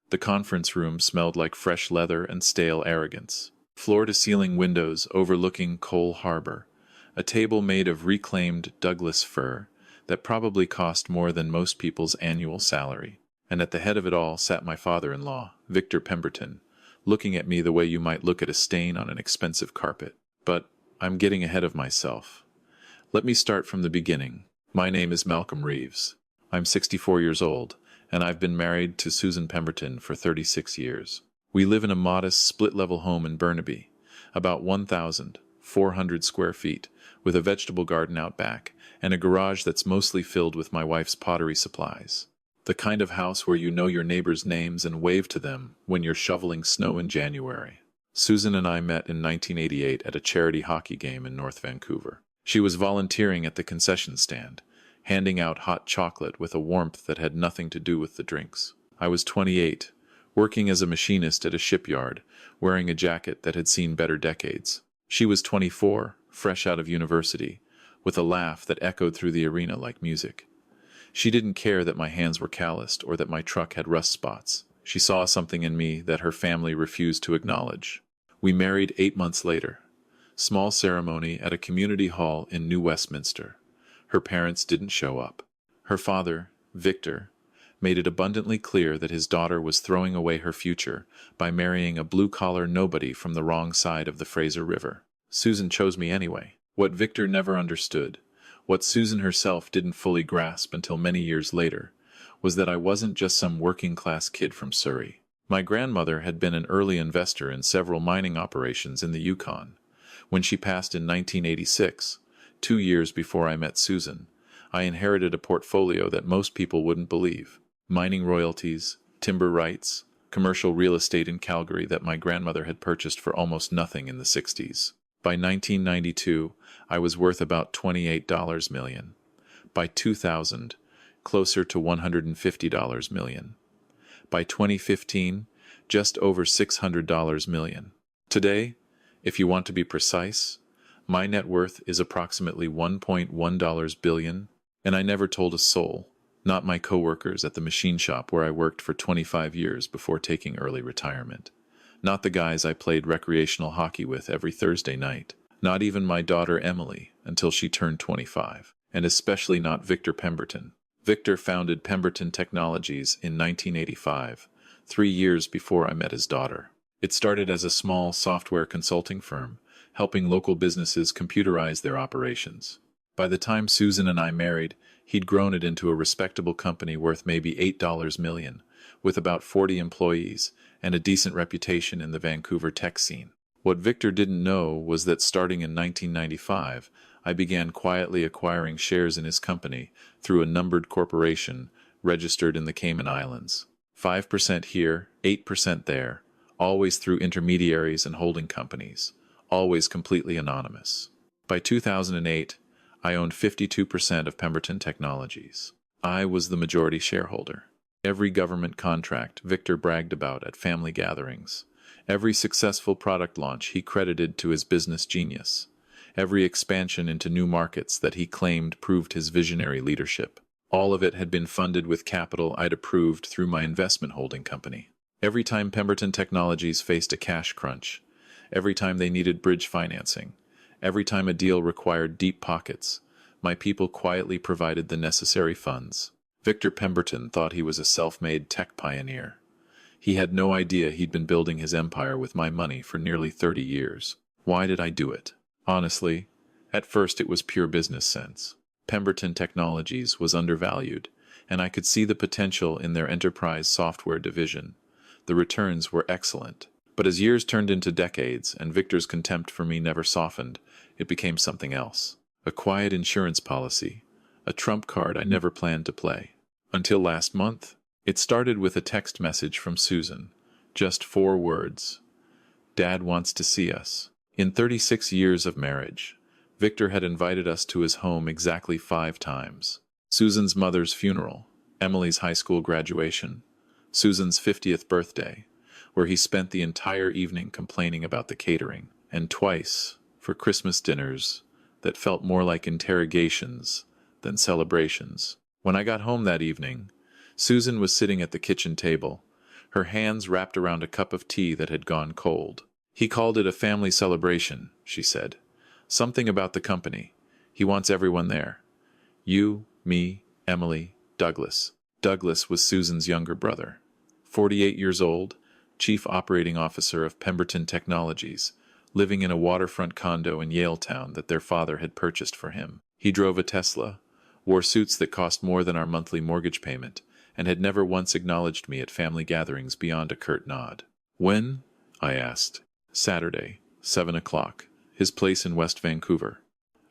The conference room smelled like fresh leather and stale arrogance. Floor-to-ceiling windows overlooking Cole Harbor, a table made of reclaimed Douglas fir that probably cost more than most people's annual salary. And at the head of it all sat my father-in-law, Victor Pemberton, looking at me the way you might look at a stain on an expensive carpet. But I'm getting ahead of myself. Let me start from the beginning. My name is Malcolm Reeves. I'm 64 years old, and I've been married to Susan Pemberton for 36 years. We live in a modest split-level home in Burnaby, about 1,400 square feet, with a vegetable garden out back, and a garage that's mostly filled with my wife's pottery supplies. The kind of house where you know your neighbors' names and wave to them when you're shoveling snow in January. Susan and I met in 1988 at a charity hockey game in North Vancouver. She was volunteering at the concession stand, handing out hot chocolate with a warmth that had nothing to do with the drinks. I was 28, working as a machinist at a shipyard, wearing a jacket that had seen better decades. She was 24, fresh out of university, with a laugh that echoed through the arena like music. She didn't care that my hands were calloused or that my truck had rust spots. She saw something in me that her family refused to acknowledge. We married 8 months later. Small ceremony at a community hall in New Westminster. Her parents didn't show up. Her father, Victor, made it abundantly clear that his daughter was throwing away her future by marrying a blue-collar nobody from the wrong side of the Fraser River. Susan chose me anyway. What Victor never understood, what Susan herself didn't fully grasp until many years later, was that I wasn't just some working-class kid from Surrey. My grandmother had been an early investor in several mining operations in the Yukon. When she passed in 1986, 2 years before I met Susan, I inherited a portfolio that most people wouldn't believe. Mining royalties, timber rights, commercial real estate in Calgary that my grandmother had purchased for almost nothing in the 60s. By 1992, I was worth about $28 million. By 2000, closer to $150 million. By 2015, just over $600 million. Today, if you want to be precise, my net worth is approximately $1.1 billion, and I never told a soul, not my coworkers at the machine shop where I worked for 25 years before taking early retirement. Not the guys I played recreational hockey with every Thursday night. Not even my daughter Emily until she turned 25. And especially not Victor Pemberton. Victor founded Pemberton Technologies in 1985, 3 years before I met his daughter. It started as a small software consulting firm, helping local businesses computerize their operations. By the time Susan and I married, he'd grown it into a respectable company worth maybe $8 million, with about 40 employees, and a decent reputation in the Vancouver tech scene. What Victor didn't know was that starting in 1995, I began quietly acquiring shares in his company through a numbered corporation registered in the Cayman Islands. 5% here, 8% there, always through intermediaries and holding companies, always completely anonymous. By 2008, I owned 52% of Pemberton Technologies. I was the majority shareholder. Every government contract Victor bragged about at family gatherings, every successful product launch he credited to his business genius, every expansion into new markets that he claimed proved his visionary leadership, all of it had been funded with capital I'd approved through my investment holding company. Every time Pemberton Technologies faced a cash crunch, every time they needed bridge financing, every time a deal required deep pockets, my people quietly provided the necessary funds. Victor Pemberton thought he was a self-made tech pioneer. He had no idea he'd been building his empire with my money for nearly 30 years. Why did I do it? Honestly, at first it was pure business sense. Pemberton Technologies was undervalued, and I could see the potential in their enterprise software division. The returns were excellent. But as years turned into decades and Victor's contempt for me never softened, it became something else. A quiet insurance policy, a trump card I never planned to play. Until last month, it started with a text message from Susan. Just 4 words. Dad wants to see us. In 36 years of marriage, Victor had invited us to his home exactly 5 times. Susan's mother's funeral, Emily's high school graduation, Susan's 50th birthday, where he spent the entire evening complaining about the catering, and twice for Christmas dinners that felt more like interrogations than celebrations. When I got home that evening, Susan was sitting at the kitchen table, her hands wrapped around a cup of tea that had gone cold. "He called it a family celebration," she said. "Something about the company. He wants everyone there. You, me, Emily, Douglas." Douglas was Susan's younger brother. 48 years old, chief operating officer of Pemberton Technologies, living in a waterfront condo in Yaletown that their father had purchased for him. He drove a Tesla, wore suits that cost more than our monthly mortgage payment, and had never once acknowledged me at family gatherings beyond a curt nod. "When?" I asked. "Saturday, 7 o'clock, his place in West Vancouver."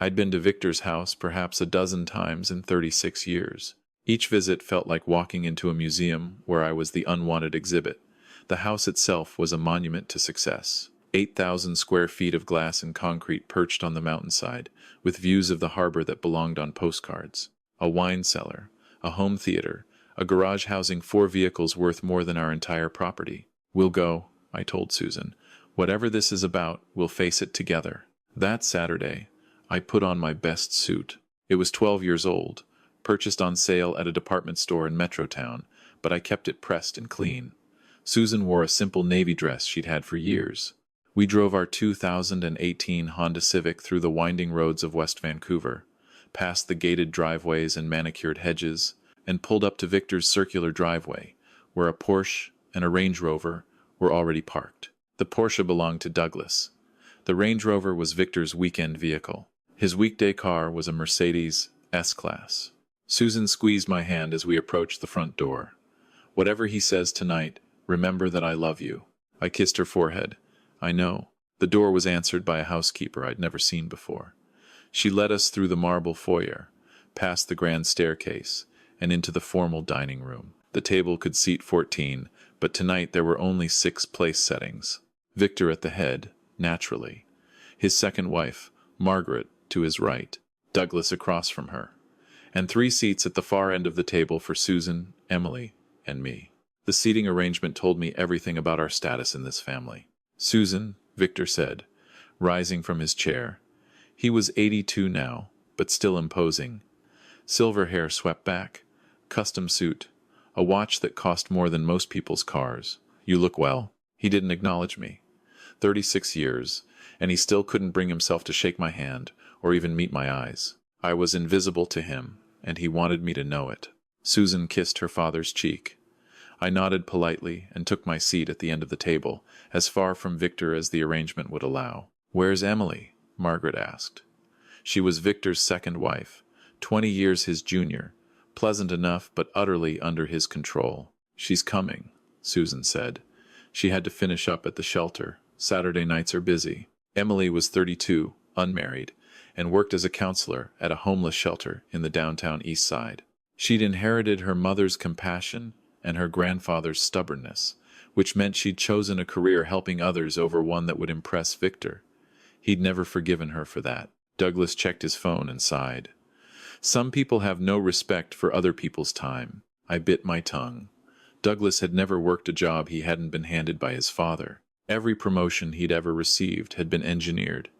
I'd been to Victor's house perhaps a dozen times in 36 years. Each visit felt like walking into a museum where I was the unwanted exhibit. The house itself was a monument to success. 8,000 square feet of glass and concrete perched on the mountainside, with views of the harbor that belonged on postcards. A wine cellar, a home theater, a garage housing 4 vehicles worth more than our entire property. "We'll go," I told Susan. "Whatever this is about, we'll face it together." That Saturday, I put on my best suit. It was 12 years old, purchased on sale at a department store in Metrotown, but I kept it pressed and clean. Susan wore a simple navy dress she'd had for years. We drove our 2018 Honda Civic through the winding roads of West Vancouver, past the gated driveways and manicured hedges, and pulled up to Victor's circular driveway, where a Porsche and a Range Rover were already parked. The Porsche belonged to Douglas. The Range Rover was Victor's weekend vehicle. His weekday car was a Mercedes S-Class. Susan squeezed my hand as we approached the front door. "Whatever he says tonight, remember that I love you." I kissed her forehead. "I know." The door was answered by a housekeeper I'd never seen before. She led us through the marble foyer, past the grand staircase, and into the formal dining room. The table could seat 14, but tonight there were only 6 place settings. Victor at the head, naturally. His second wife, Margaret, to his right. Douglas across from her. And 3 seats at the far end of the table for Susan, Emily, and me. The seating arrangement told me everything about our status in this family. "Susan," Victor said, rising from his chair. He was 82 now, but still imposing. Silver hair swept back, custom suit, a watch that cost more than most people's cars. "You look well." He didn't acknowledge me. 36 years, and he still couldn't bring himself to shake my hand or even meet my eyes. I was invisible to him, and he wanted me to know it. Susan kissed her father's cheek. I nodded politely and took my seat at the end of the table, as far from Victor as the arrangement would allow. "Where's Emily?" Margaret asked. She was Victor's second wife, 20 years his junior, pleasant enough but utterly under his control. "She's coming," Susan said. "She had to finish up at the shelter. Saturday nights are busy." Emily was 32, unmarried, and worked as a counselor at a homeless shelter in the downtown East Side. She'd inherited her mother's compassion and her grandfather's stubbornness, which meant she'd chosen a career helping others over one that would impress Victor. He'd never forgiven her for that. Douglas checked his phone and sighed. Some people have no respect for other people's time. I bit my tongue. Douglas had never worked a job he hadn't been handed by his father. Every promotion he'd ever received had been engineered.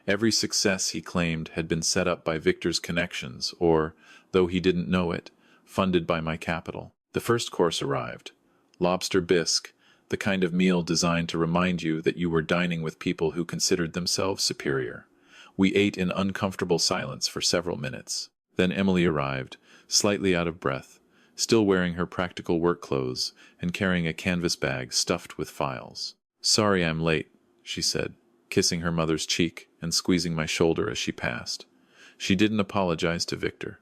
Every success he claimed had been set up by Victor's connections or, though he didn't know it, funded by my capital. The first course arrived. Lobster bisque, the kind of meal designed to remind you that you were dining with people who considered themselves superior. We ate in uncomfortable silence for several minutes. Then Emily arrived, slightly out of breath, still wearing her practical work clothes and carrying a canvas bag stuffed with files. "Sorry I'm late," she said, kissing her mother's cheek and squeezing my shoulder as she passed. She didn't apologize to Victor.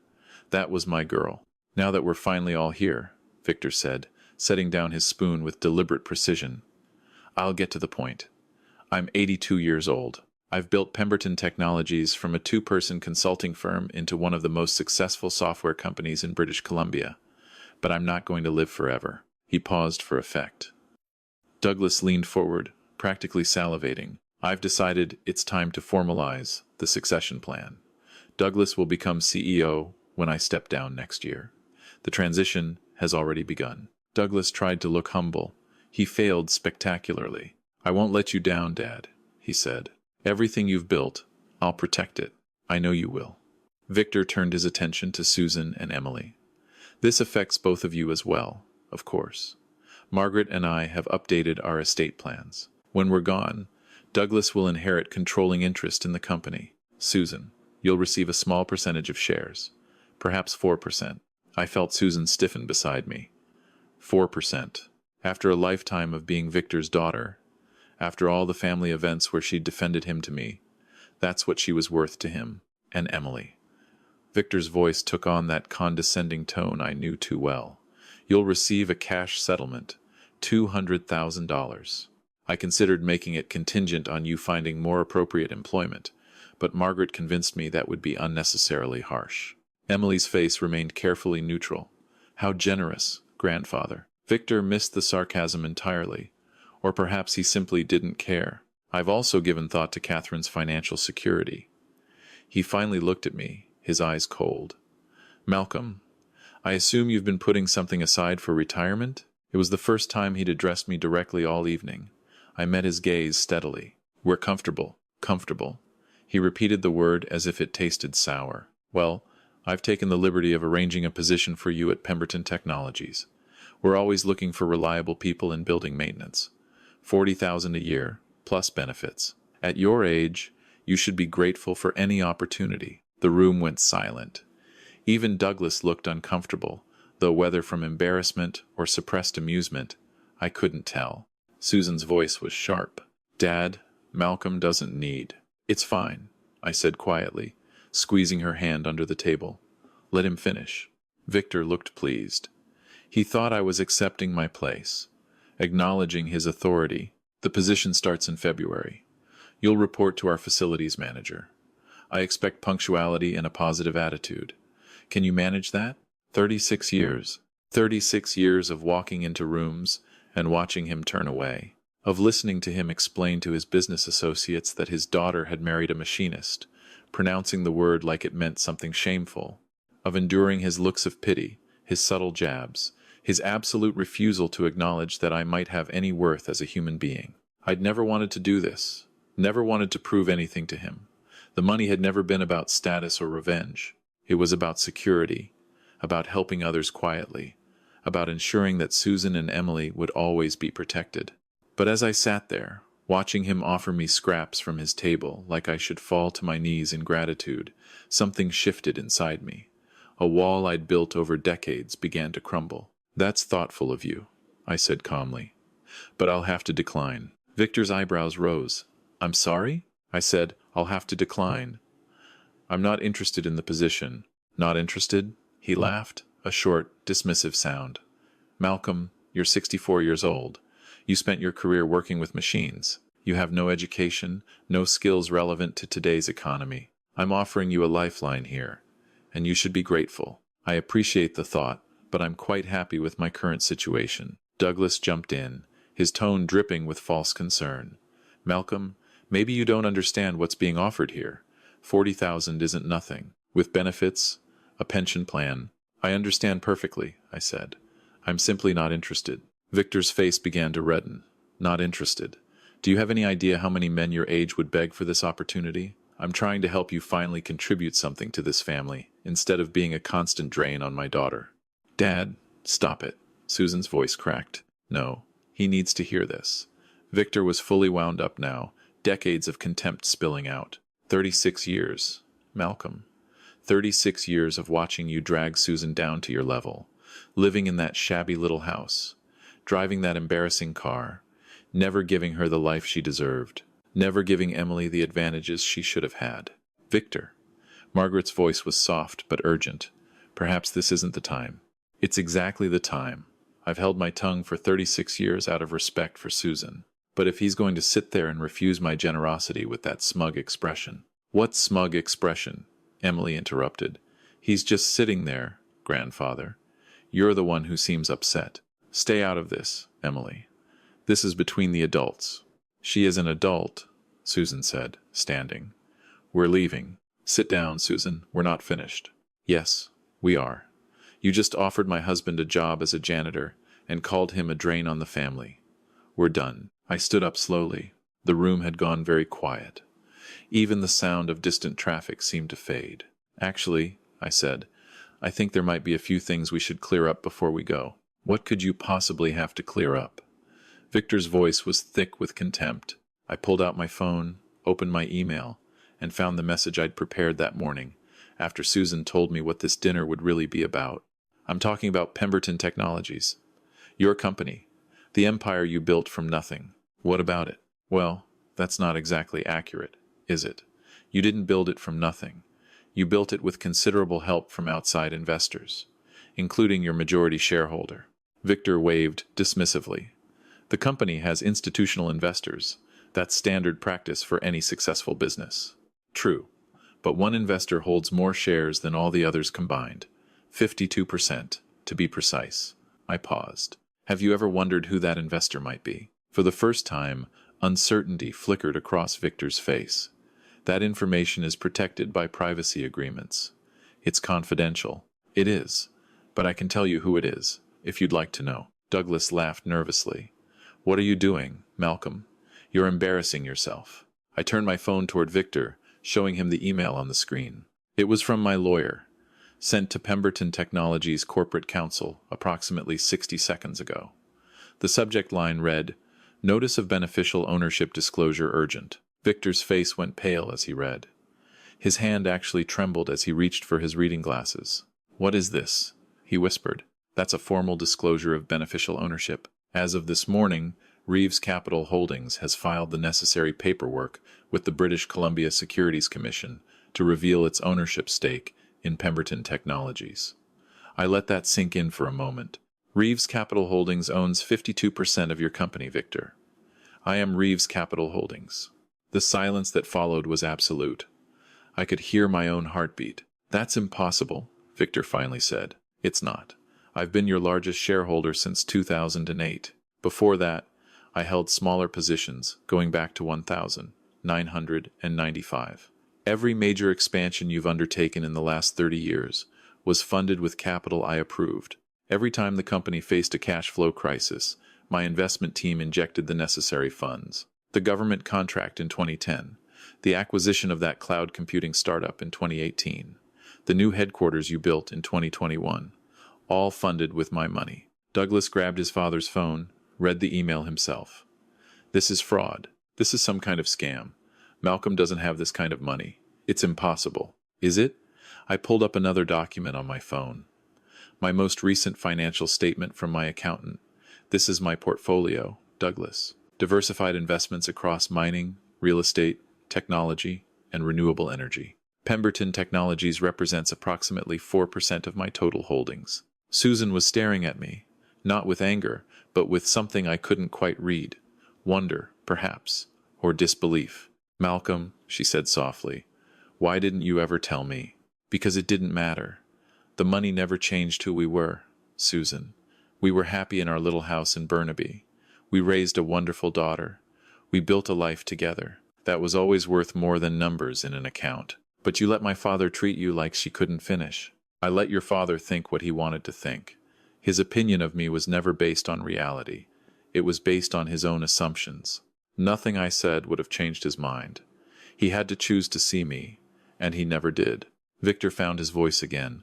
That was my girl. "Now that we're finally all here," Victor said, setting down his spoon with deliberate precision, "I'll get to the point. I'm 82 years old. I've built Pemberton Technologies from a 2-person consulting firm into one of the most successful software companies in British Columbia. But I'm not going to live forever." He paused for effect. Douglas leaned forward, practically salivating. "I've decided it's time to formalize the succession plan. Douglas will become CEO when I step down next year. The transition has already begun." Douglas tried to look humble. He failed spectacularly. "I won't let you down, Dad," he said. "Everything you've built, I'll protect it. I know you will." Victor turned his attention to Susan and Emily. "This affects both of you as well, of course. Margaret and I have updated our estate plans. When we're gone, Douglas will inherit controlling interest in the company. Susan, you'll receive a small percentage of shares. Perhaps 4%. I felt Susan stiffen beside me. 4%. After a lifetime of being Victor's daughter, after all the family events where she'd defended him to me, that's what she was worth to him, and Emily. Victor's voice took on that condescending tone I knew too well. You'll receive a cash settlement, $200,000. I considered making it contingent on you finding more appropriate employment, but Margaret convinced me that would be unnecessarily harsh. Emily's face remained carefully neutral. How generous, grandfather. Victor missed the sarcasm entirely, or perhaps he simply didn't care. I've also given thought to Catherine's financial security. He finally looked at me, his eyes cold. Malcolm, I assume you've been putting something aside for retirement? It was the first time he'd addressed me directly all evening. I met his gaze steadily. We're comfortable. Comfortable. He repeated the word as if it tasted sour. Well, I've taken the liberty of arranging a position for you at Pemberton Technologies. We're always looking for reliable people in building maintenance. $40,000 a year, plus benefits. At your age, you should be grateful for any opportunity. The room went silent. Even Douglas looked uncomfortable, though whether from embarrassment or suppressed amusement, I couldn't tell. Susan's voice was sharp. Dad, Malcolm doesn't need. It's fine, I said quietly, squeezing her hand under the table. Let him finish. Victor looked pleased. He thought I was accepting my place, acknowledging his authority. The position starts in February. You'll report to our facilities manager. I expect punctuality and a positive attitude. Can you manage that? 36 years. 36 years of walking into rooms and watching him turn away, of listening to him explain to his business associates that his daughter had married a machinist, pronouncing the word like it meant something shameful, of enduring his looks of pity, his subtle jabs, his absolute refusal to acknowledge that I might have any worth as a human being. I'd never wanted to do this, never wanted to prove anything to him. The money had never been about status or revenge. It was about security, about helping others quietly, about ensuring that Susan and Emily would always be protected. But as I sat there, watching him offer me scraps from his table like I should fall to my knees in gratitude, something shifted inside me. A wall I'd built over decades began to crumble. That's thoughtful of you, I said calmly. But I'll have to decline. Victor's eyebrows rose. I'm sorry? I said, I'll have to decline. I'm not interested in the position. Not interested? He laughed, a short, dismissive sound. Malcolm, you're 64 years old. You spent your career working with machines. You have no education, no skills relevant to today's economy. I'm offering you a lifeline here, and you should be grateful. I appreciate the thought, but I'm quite happy with my current situation. Douglas jumped in, his tone dripping with false concern. Malcolm, maybe you don't understand what's being offered here. 40,000 isn't nothing. With benefits, a pension plan. I understand perfectly, I said. I'm simply not interested. Victor's face began to redden. Not interested. Do you have any idea how many men your age would beg for this opportunity? I'm trying to help you finally contribute something to this family, instead of being a constant drain on my daughter. Dad, stop it. Susan's voice cracked. No, he needs to hear this. Victor was fully wound up now, decades of contempt spilling out. 36 years. Malcolm. 36 years of watching you drag Susan down to your level, living in that shabby little house, driving that embarrassing car, never giving her the life she deserved, never giving Emily the advantages she should have had. Victor. Margaret's voice was soft but urgent. Perhaps this isn't the time. It's exactly the time. I've held my tongue for 36 years out of respect for Susan. But if he's going to sit there and refuse my generosity with that smug expression. What smug expression? Emily interrupted. He's just sitting there, grandfather. You're the one who seems upset. Stay out of this, Emily. This is between the adults. She is an adult, Susan said, standing. We're leaving. Sit down, Susan. We're not finished. Yes, we are. You just offered my husband a job as a janitor and called him a drain on the family. We're done. I stood up slowly. The room had gone very quiet. Even the sound of distant traffic seemed to fade. Actually, I said, I think there might be a few things we should clear up before we go. What could you possibly have to clear up? Victor's voice was thick with contempt. I pulled out my phone, opened my email, and found the message I'd prepared that morning, after Susan told me what this dinner would really be about. I'm talking about Pemberton Technologies. Your company. The empire you built from nothing. What about it? Well, that's not exactly accurate, is it? You didn't build it from nothing. You built it with considerable help from outside investors, including your majority shareholder. Victor waved dismissively. The company has institutional investors. That's standard practice for any successful business. True, but one investor holds more shares than all the others combined. 52%, to be precise. I paused. Have you ever wondered who that investor might be? For the first time, uncertainty flickered across Victor's face. That information is protected by privacy agreements. It's confidential. It is. But I can tell you who it is, if you'd like to know. Douglas laughed nervously. What are you doing, Malcolm? You're embarrassing yourself. I turned my phone toward Victor, showing him the email on the screen. It was from my lawyer, sent to Pemberton Technologies Corporate Counsel approximately 60 seconds ago. The subject line read, Notice of Beneficial Ownership Disclosure Urgent. Victor's face went pale as he read. His hand actually trembled as he reached for his reading glasses. What is this? He whispered. That's a formal disclosure of beneficial ownership. As of this morning, Reeves Capital Holdings has filed the necessary paperwork with the British Columbia Securities Commission to reveal its ownership stake in Pemberton Technologies. I let that sink in for a moment. Reeves Capital Holdings owns 52% of your company, Victor. I am Reeves Capital Holdings. The silence that followed was absolute. I could hear my own heartbeat. That's impossible, Victor finally said. It's not. I've been your largest shareholder since 2008. Before that, I held smaller positions, going back to 1995. Every major expansion you've undertaken in the last 30 years was funded with capital I approved. Every time the company faced a cash flow crisis, my investment team injected the necessary funds. The government contract in 2010, the acquisition of that cloud computing startup in 2018, the new headquarters you built in 2021, all funded with my money. Douglas grabbed his father's phone, read the email himself. This is fraud. This is some kind of scam. Malcolm doesn't have this kind of money. It's impossible. Is it? I pulled up another document on my phone. My most recent financial statement from my accountant. This is my portfolio, Douglas. Diversified investments across mining, real estate, technology, and renewable energy. Pemberton Technologies represents approximately 4% of my total holdings. Susan was staring at me, not with anger, but with something I couldn't quite read. Wonder, perhaps, or disbelief. Malcolm, she said softly, why didn't you ever tell me? Because it didn't matter. The money never changed who we were, Susan. We were happy in our little house in Burnaby. We raised a wonderful daughter. We built a life together. That was always worth more than numbers in an account. But you let my father treat you like she couldn't finish. I let your father think what he wanted to think. His opinion of me was never based on reality. It was based on his own assumptions. Nothing I said would have changed his mind. He had to choose to see me, and he never did. Victor found his voice again.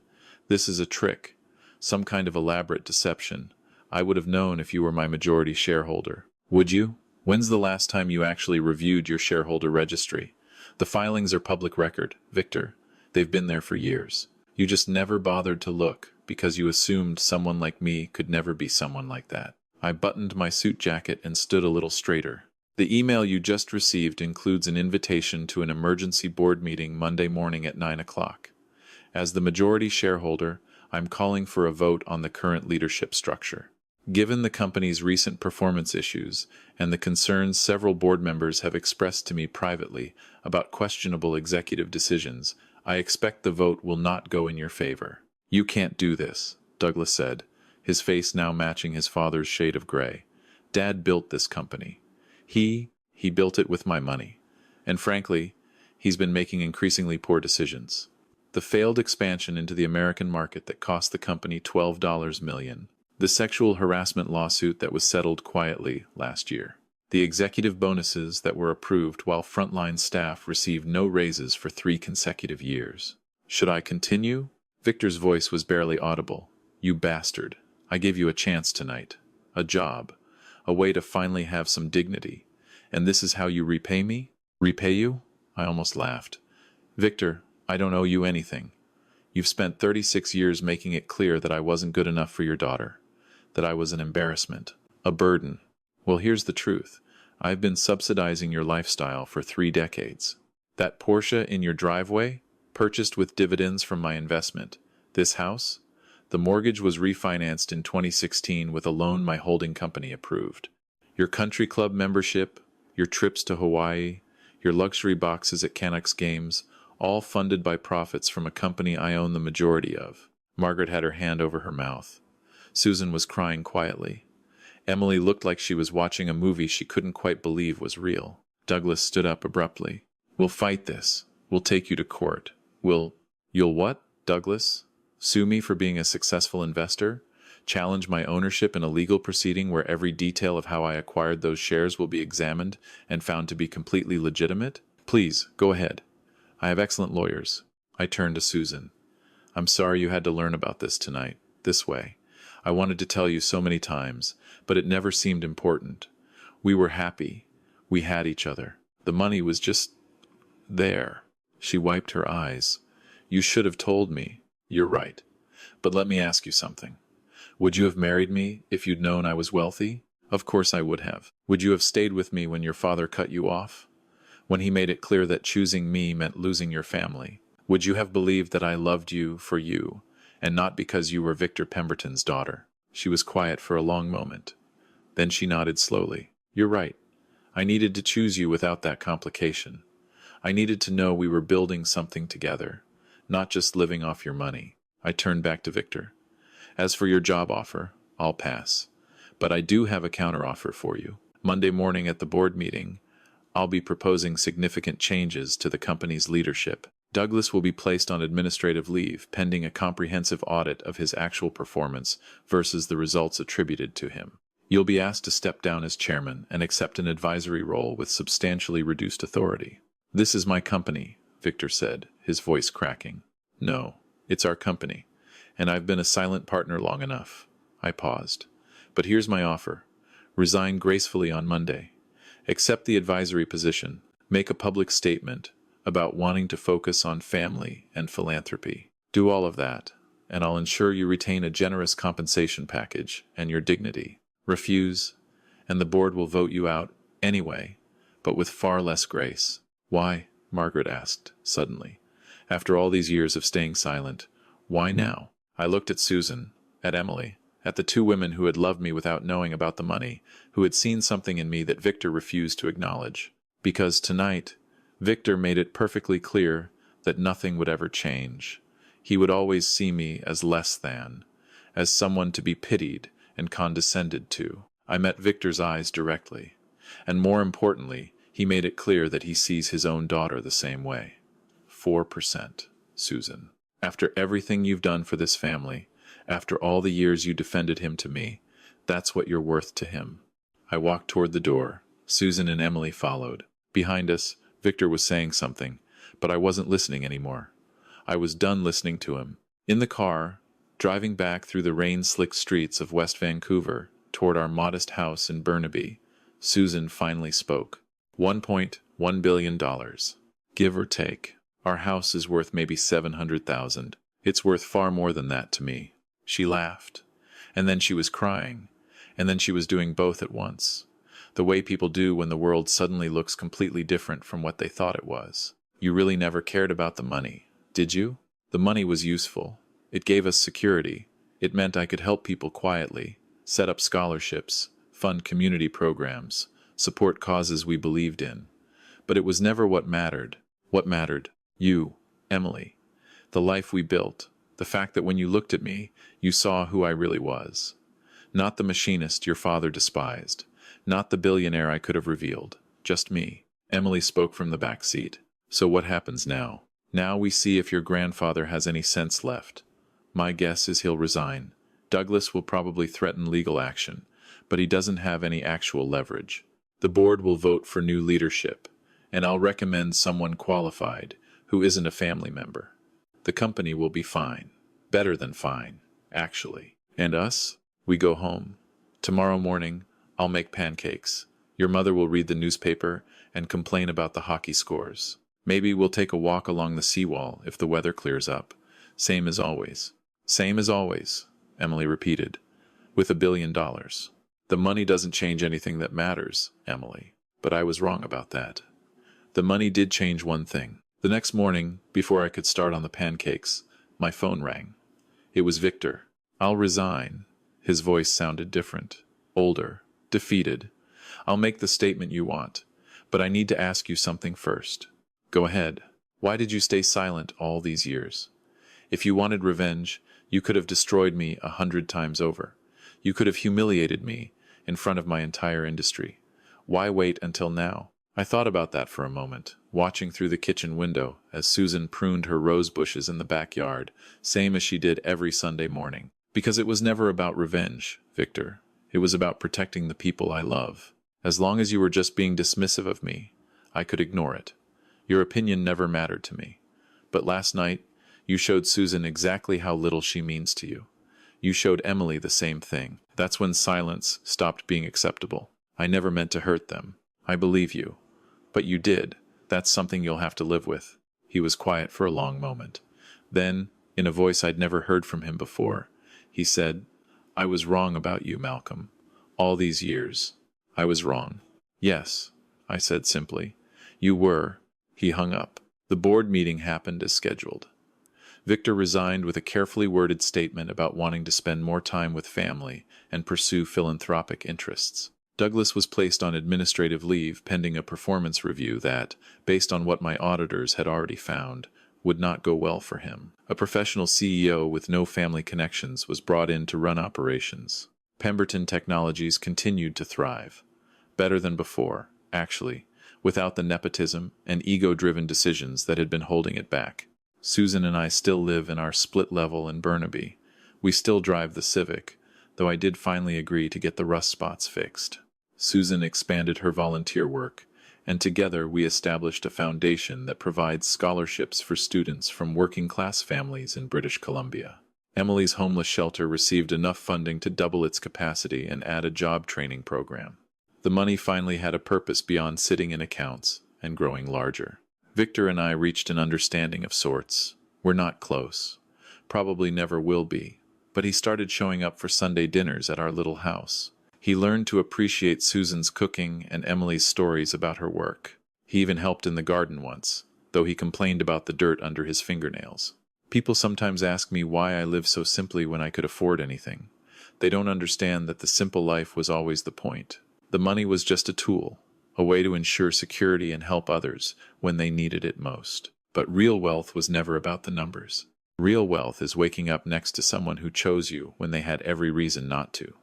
This is a trick, some kind of elaborate deception. I would have known if you were my majority shareholder. Would you? When's the last time you actually reviewed your shareholder registry? The filings are public record, Victor. They've been there for years. You just never bothered to look because you assumed someone like me could never be someone like that. I buttoned my suit jacket and stood a little straighter. The email you just received includes an invitation to an emergency board meeting Monday morning at 9 o'clock. As the majority shareholder, I'm calling for a vote on the current leadership structure. Given the company's recent performance issues and the concerns several board members have expressed to me privately about questionable executive decisions, I expect the vote will not go in your favor. You can't do this, Douglas said, his face now matching his father's shade of gray. Dad built this company. He built it with my money. And frankly, he's been making increasingly poor decisions. The failed expansion into the American market that cost the company $12 million. The sexual harassment lawsuit that was settled quietly last year. The executive bonuses that were approved while frontline staff received no raises for 3 consecutive years. Should I continue? Victor's voice was barely audible. You bastard. I gave you a chance tonight. A job. A way to finally have some dignity. And this is how you repay me? Repay you? I almost laughed. Victor, I don't owe you anything. You've spent 36 years making it clear that I wasn't good enough for your daughter. That I was an embarrassment. A burden. Well, here's the truth. I've been subsidizing your lifestyle for 3 decades. That Porsche in your driveway? Purchased with dividends from my investment. This house? The mortgage was refinanced in 2016 with a loan my holding company approved. Your country club membership, your trips to Hawaii, your luxury boxes at Canucks games, all funded by profits from a company I own the majority of. Margaret had her hand over her mouth. Susan was crying quietly. Emily looked like she was watching a movie she couldn't quite believe was real. Douglas stood up abruptly. We'll fight this. We'll take you to court. You'll what, Douglas? Sue me for being a successful investor? Challenge my ownership in a legal proceeding where every detail of how I acquired those shares will be examined and found to be completely legitimate? Please, go ahead. I have excellent lawyers. I turned to Susan. I'm sorry you had to learn about this tonight, this way. I wanted to tell you so many times, but it never seemed important. We were happy. We had each other. The money was just there. She wiped her eyes. You should have told me. You're right. But let me ask you something. Would you have married me if you'd known I was wealthy? Of course I would have. Would you have stayed with me when your father cut you off? When he made it clear that choosing me meant losing your family? Would you have believed that I loved you for you, and not because you were Victor Pemberton's daughter? She was quiet for a long moment. Then she nodded slowly. You're right. I needed to choose you without that complication. I needed to know we were building something together, not just living off your money. I turned back to Victor. As for your job offer, I'll pass. But I do have a counteroffer for you. Monday morning at the board meeting, I'll be proposing significant changes to the company's leadership. Douglas will be placed on administrative leave pending a comprehensive audit of his actual performance versus the results attributed to him. You'll be asked to step down as chairman and accept an advisory role with substantially reduced authority. This is my company, Victor said, his voice cracking. No, it's our company, and I've been a silent partner long enough. I paused. But here's my offer. Resign gracefully on Monday. Accept the advisory position. Make a public statement about wanting to focus on family and philanthropy. Do all of that, and I'll ensure you retain a generous compensation package and your dignity. Refuse, and the board will vote you out anyway, but with far less grace. Why? Margaret asked, suddenly. After all these years of staying silent, why now? I looked at Susan, at Emily, at the 2 women who had loved me without knowing about the money, who had seen something in me that Victor refused to acknowledge. Because tonight, Victor made it perfectly clear that nothing would ever change. He would always see me as less than, as someone to be pitied and condescended to. I met Victor's eyes directly, and more importantly, he made it clear that he sees his own daughter the same way. 4%, Susan. After everything you've done for this family, after all the years you defended him to me, that's what you're worth to him. I walked toward the door. Susan and Emily followed. Behind us, Victor was saying something, but I wasn't listening anymore. I was done listening to him. In the car, driving back through the rain-slicked streets of West Vancouver toward our modest house in Burnaby, Susan finally spoke. $1.1 billion. Give or take. Our house is worth maybe $700,000. It's worth far more than that to me. She laughed. And then she was crying. And then she was doing both at once. The way people do when the world suddenly looks completely different from what they thought it was. You really never cared about the money, did you? The money was useful. It gave us security. It meant I could help people quietly, set up scholarships, fund community programs, support causes we believed in. But it was never what mattered. What mattered? You, Emily. The life we built. The fact that when you looked at me, you saw who I really was. Not the machinist your father despised. Not the billionaire I could have revealed. Just me. Emily spoke from the back seat. So what happens now? Now we see if your grandfather has any sense left. My guess is he'll resign. Douglas will probably threaten legal action, but he doesn't have any actual leverage. The board will vote for new leadership, and I'll recommend someone qualified who isn't a family member. The company will be fine. Better than fine, actually. And us? We go home. Tomorrow morning, I'll make pancakes. Your mother will read the newspaper and complain about the hockey scores. Maybe we'll take a walk along the seawall if the weather clears up. Same as always. Same as always, Emily repeated, with $1 billion. The money doesn't change anything that matters, Emily. But I was wrong about that. The money did change one thing. The next morning, before I could start on the pancakes, my phone rang. It was Victor. I'll resign. His voice sounded different, older, defeated. I'll make the statement you want, but I need to ask you something first. Go ahead. Why did you stay silent all these years? If you wanted revenge, you could have destroyed me 100 times over. You could have humiliated me in front of my entire industry. Why wait until now? I thought about that for a moment, watching through the kitchen window as Susan pruned her rose bushes in the backyard, same as she did every Sunday morning. Because it was never about revenge, Victor. It was about protecting the people I love. As long as you were just being dismissive of me, I could ignore it. Your opinion never mattered to me. But last night, you showed Susan exactly how little she means to you. You showed Emily the same thing. That's when silence stopped being acceptable. I never meant to hurt them. I believe you. But you did. That's something you'll have to live with. He was quiet for a long moment. Then, in a voice I'd never heard from him before, he said, I was wrong about you, Malcolm. All these years. I was wrong. Yes, I said simply. You were. He hung up. The board meeting happened as scheduled. Victor resigned with a carefully worded statement about wanting to spend more time with family and pursue philanthropic interests. Douglas was placed on administrative leave pending a performance review that, based on what my auditors had already found, would not go well for him. A professional CEO with no family connections was brought in to run operations. Pemberton Technologies continued to thrive. Better than before, actually, without the nepotism and ego-driven decisions that had been holding it back. Susan and I still live in our split level in Burnaby. We still drive the Civic, though I did finally agree to get the rust spots fixed. Susan expanded her volunteer work, and together we established a foundation that provides scholarships for students from working-class families in British Columbia. Emily's homeless shelter received enough funding to double its capacity and add a job training program. The money finally had a purpose beyond sitting in accounts and growing larger. Victor and I reached an understanding of sorts. We're not close. Probably never will be. But he started showing up for Sunday dinners at our little house. He learned to appreciate Susan's cooking and Emily's stories about her work. He even helped in the garden once, though he complained about the dirt under his fingernails. People sometimes ask me why I live so simply when I could afford anything. They don't understand that the simple life was always the point. The money was just a tool, a way to ensure security and help others when they needed it most. But real wealth was never about the numbers. Real wealth is waking up next to someone who chose you when they had every reason not to.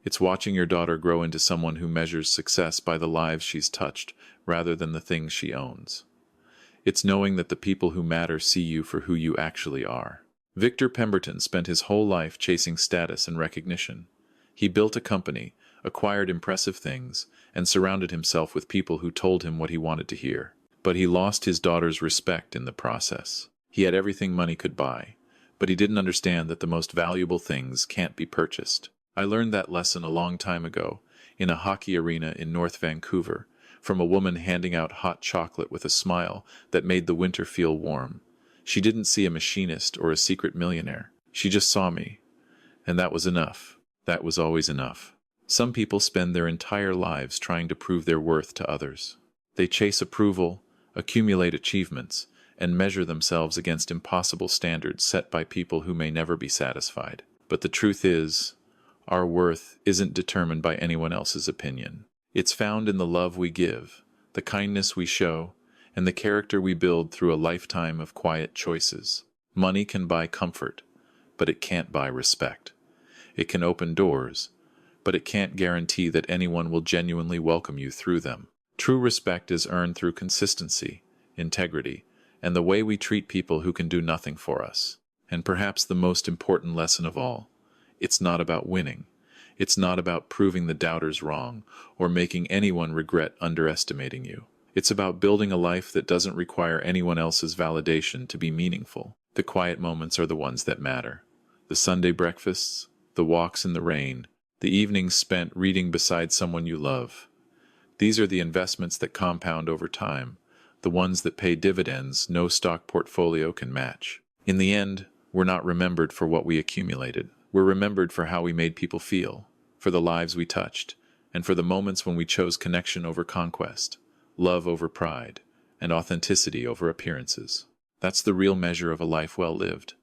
It's watching your daughter grow into someone who measures success by the lives she's touched rather than the things she owns. It's knowing that the people who matter see you for who you actually are. Victor Pemberton spent his whole life chasing status and recognition. He built a company, acquired impressive things, and surrounded himself with people who told him what he wanted to hear. But he lost his daughter's respect in the process. He had everything money could buy, but he didn't understand that the most valuable things can't be purchased. I learned that lesson a long time ago, in a hockey arena in North Vancouver, from a woman handing out hot chocolate with a smile that made the winter feel warm. She didn't see a machinist or a secret millionaire. She just saw me. And that was enough. That was always enough. Some people spend their entire lives trying to prove their worth to others. They chase approval, accumulate achievements, and measure themselves against impossible standards set by people who may never be satisfied. But the truth is, our worth isn't determined by anyone else's opinion. It's found in the love we give, the kindness we show, and the character we build through a lifetime of quiet choices. Money can buy comfort, but it can't buy respect. It can open doors, but it can't guarantee that anyone will genuinely welcome you through them. True respect is earned through consistency, integrity, and the way we treat people who can do nothing for us. And perhaps the most important lesson of all, it's not about winning. It's not about proving the doubters wrong or making anyone regret underestimating you. It's about building a life that doesn't require anyone else's validation to be meaningful. The quiet moments are the ones that matter. The Sunday breakfasts, the walks in the rain, the evenings spent reading beside someone you love. These are the investments that compound over time, the ones that pay dividends no stock portfolio can match. In the end, we're not remembered for what we accumulated. We're remembered for how we made people feel, for the lives we touched, and for the moments when we chose connection over conquest, love over pride, and authenticity over appearances. That's the real measure of a life well lived.